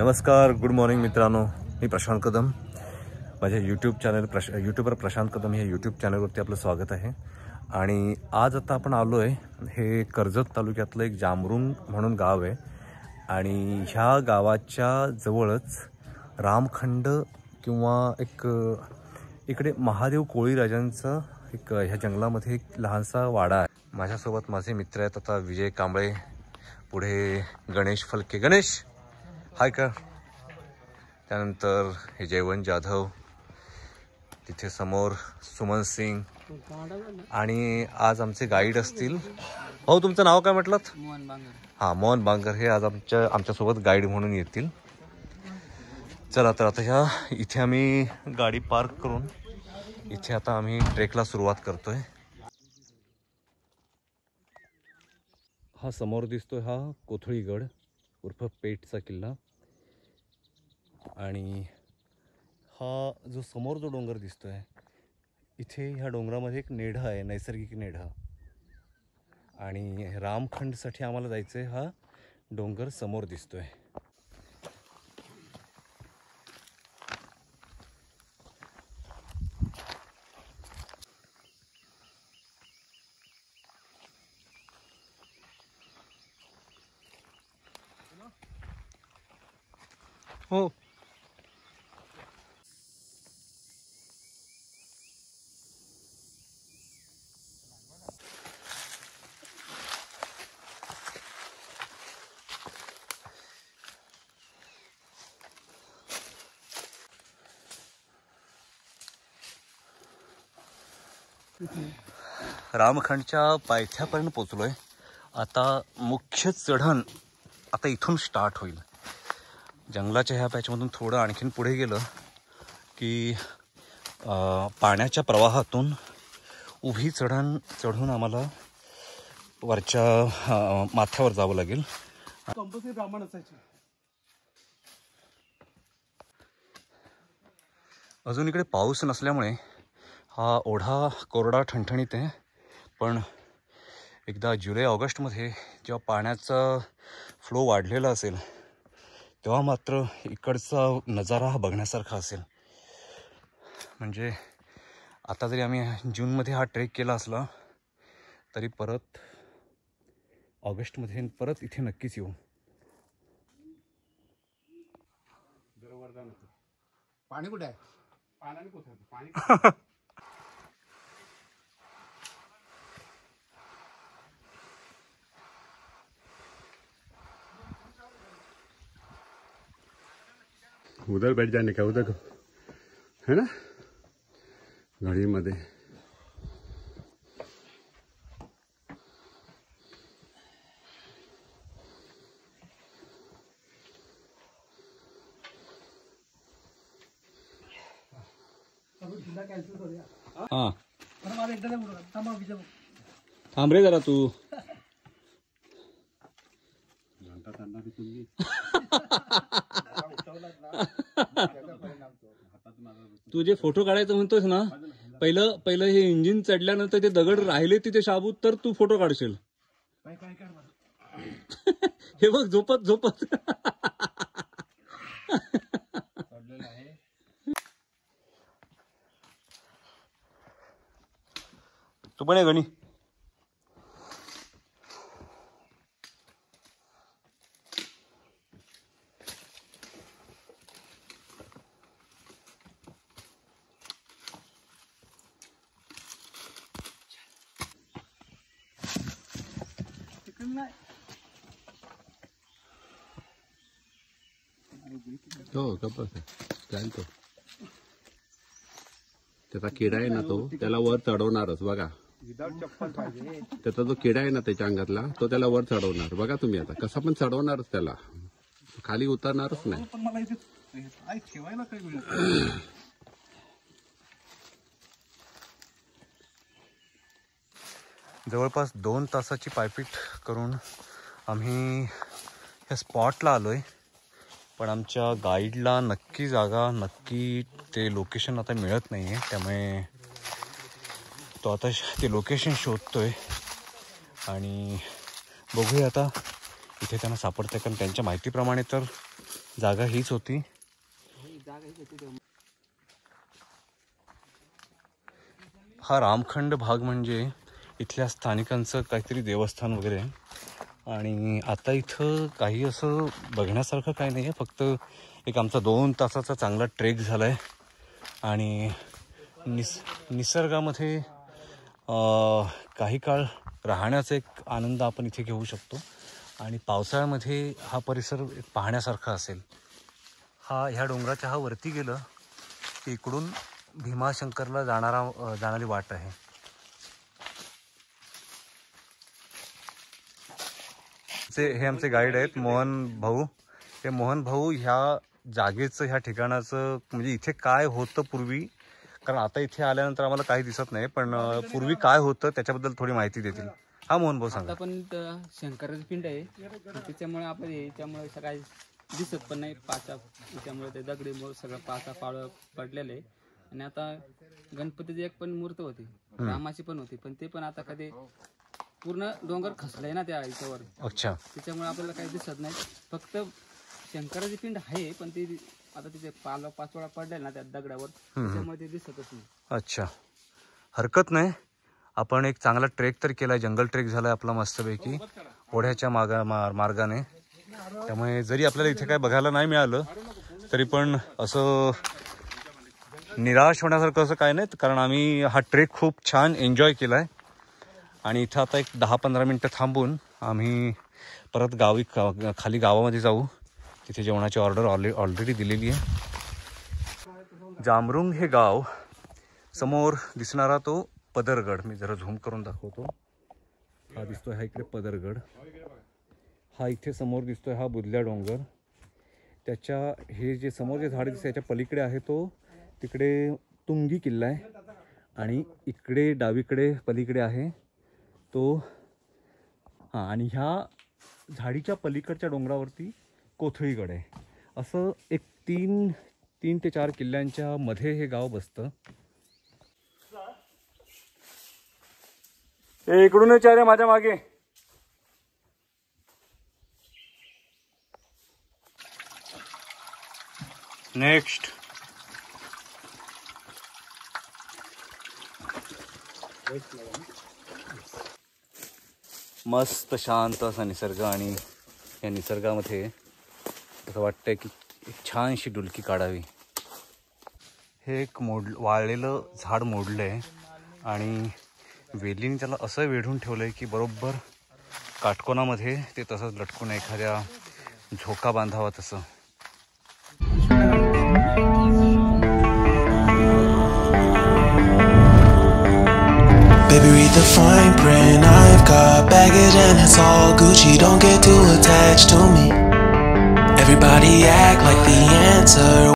नमस्कार, good morning मित्रांनो. मी प्रशांत कदम. माझ्या YouTube channel YouTuber Prashant Kadam या यूट्यूब चॅनलवरती आपलं स्वागत आहे. आणि आज आता आपण आलो आहे, हे कर्जत तालुक्यातलं एक जामरुंग म्हणून गाव आहे. आणि ह्या गावाच्या जवळच रामखंड किंवा एक इकडे महादेव कोळीराजांचं एक ह्या जंगलामध्ये एक लहानसा वाडा आहे. माझ्यासोबत माझे मित्र आहेत आता विजय कांबळे, पुढे गणेश फलके. गणेश हाय का. त्यानंतर हे जयवंत जाधव, तिथे समोर सुमन सिंग. आणि आज आमचे गाईड असतील. हो, तुमचं नाव काय म्हटलं? मोहन बांगर. हां, मोहन बांगर हे आज आमच्यासोबत गाईड म्हणून येतील. चला तर आता इथे आम्ही गाडी पार्क करून इथे आता आम्ही ट्रेकला सुरुवात करतोय. हा समोर दिसतोय हा कोथळीगड उर्फ पेठचा किल्ला. आणि हा जो समोर जो डोंगर दिसतोय, इथे ह्या डोंगरामध्ये एक नेढा आहे, नैसर्गिक नेढा. आणि रामखंडसाठी आम्हाला जायचं आहे. हा डोंगर समोर दिसतोय. हो, रामखंडच्या पायथ्यापर्यंत पोचलोय. आता मुख्य चढण आता इथून स्टार्ट होईल. जंगलाच्या ह्या पॅचमधून थोडं आणखीन पुढे गेलं की पाण्याच्या प्रवाहातून उभी चढून आम्हाला वरच्या माथ्यावर जावं लागेल. अजून इकडे पाऊस नसल्यामुळे हा ओढा कोरडा ठणठणीत आहे. पण एकदा जुलै ऑगस्टमध्ये जेव्हा पाण्याचा फ्लो वाढलेला असेल तेव्हा मात्र इकडचा नजारा हा बघण्यासारखा असेल. म्हणजे आता जरी आम्ही जूनमध्ये हा ट्रेक केला असला तरी परत ऑगस्टमध्ये परत इथे नक्कीच येऊ. पाणी कुठे आहे? पाण्याने कुठे पाणी उधर बैठ जाने का, उधर है ना गाड़ी मध्ये. हां, थांब रे जरा तू. तू जे फोटो काढायचं म्हणतोस ना, पहिलं हे इंजिन चढल्यानंतर ते दगड राहिले तिथे शाबूत, तर तू फोटो काढशील. हे बघ झोपत तू पण आहे गणी. हो कपस जाईल तो. त्याचा किडा आहे ना, तो त्याला वर चढवणारच बघा. त्याचा जो किडा आहे ना त्याच्या अंगातला, तो त्याला वर चढवणार बघा तुम्ही. आता कसा पण चढवणारच, त्याला खाली उतरणारच नाही. जवळपास 2 तासाची पायपीट करून आम्ही ह्या स्पॉटला आलोय. पण आमच्या गाईडला नक्की जागा, नक्की ते लोकेशन आता मिळत नाही आहे. त्यामुळे तो आता ते लोकेशन शोधतोय. आणि बघूया आता इथे त्यांना सापडतं. कारण त्यांच्या माहितीप्रमाणे तर जागा हीच होती. हा रामखंड भाग म्हणजे इथल्या स्थानिकांचं काहीतरी देवस्थान वगैरे आहे. आणि आता इथं काही असं बघण्यासारखं काही नाही आहे. फक्त एक आमचा 2 तासाचा चांगला ट्रेक झाला आहे. आणि निसर्गामध्ये काही काळ राहण्याचा एक आनंद आपण इथे घेऊ शकतो. आणि पावसाळ्यामध्ये हा परिसर पाहण्यासारखा असेल. ह्या डोंगराच्या वरती गेलं की इकडून भीमाशंकरला जाणारी वाट आहे. हे आमचे गाईड आहेत मोहन भाऊ. हे मोहन भाऊ ह्या जागेचं, ह्या ठिकाणाचं, म्हणजे इथे काय होतं पूर्वी, कारण आता इथे आल्यानंतर आम्हाला काही दिसत नाही, पण पूर्वी काय होतं त्याच्याबद्दल थोडी माहिती देतील. हा मोहन भाऊ सांगा. आता पण शंकराचं पिंड आहे, त्याच्यामुळे आपल्या याच्यामुळे सगळं दिसत पण नाही. पाचा त्याच्यामुळे ते दगडीमुळे सगळं पाचा पाळ पडलेलं आहे. आणि आता गणपतीची एक पण मूर्त होती, रामाची पण होती, पण ते पण आता कधी पूर्ण डोंगर खसलाय ना त्या याच्यावर. अच्छा. त्याच्यामुळे आपल्याला काही दिसत नाही. फक्त शंकराची पिंड आहे, पण ते आता तिथे पाचोळा पडलेला ना त्या दगडावर, त्याच्यामुळे ते दिसतच नाही. अच्छा, हरकत नाही. आपण एक चांगला ट्रेक तर केलाय, जंगल ट्रेक झालाय आपला मस्तपैकी ओढ्याच्या मार्गाने. त्यामुळे जरी आपल्याला इथे काय बघायला नाही मिळालं तरी पण असं निराश होण्यासारखं असं काय नाही, कारण आम्ही हा ट्रेक खूप छान एन्जॉय केलाय. आणि इथं आता एक 10-15 मिनटं थांबून आम्ही परत खाली गावामध्ये जाऊ. तिथे जेवणाची ऑर्डर ऑलरेडी दिलेली आहे. जामरुंग हे गाव, समोर दिसणारा तो पदरगड, मी जरा झूम करून दाखवतो. हा दिसतोय, हा इकडे पदरगड. हा इथे समोर दिसतोय, हा बुदल्या डोंगर. त्याच्या हे जे समोर जे झाड दिसतं त्याच्या पलीकडे आहे तो तिकडे तुंगी किल्ला आहे. आणि इकडे डावीकडे पलीकडे आहे तो आणि ह्या झाडीच्या पलीकडच्या डोंगरावरती कोथळीगड आहे. असं एक 3 ते 4 किल्ल्यांच्या मध्ये हे गाव बसतं. इकडून चारे माझ्या मागे. नेक्स्ट. मस्त शांत असा निसर्ग. आणि या निसर्गामध्ये असं वाटतंय की एक छानशी डुलकी काढावी. हे एक वाळलेलं झाड मोडलंय आणि वेलीने त्याला असं वेढून ठेवलंय की बरोबर काटकोनामध्ये ते तसंच लटकून एखाद्या झोका बांधावा तसं. Baby, read the fine print. I've got baggage and it's all Gucci. Don't get too attached to me. Everybody act like the answer.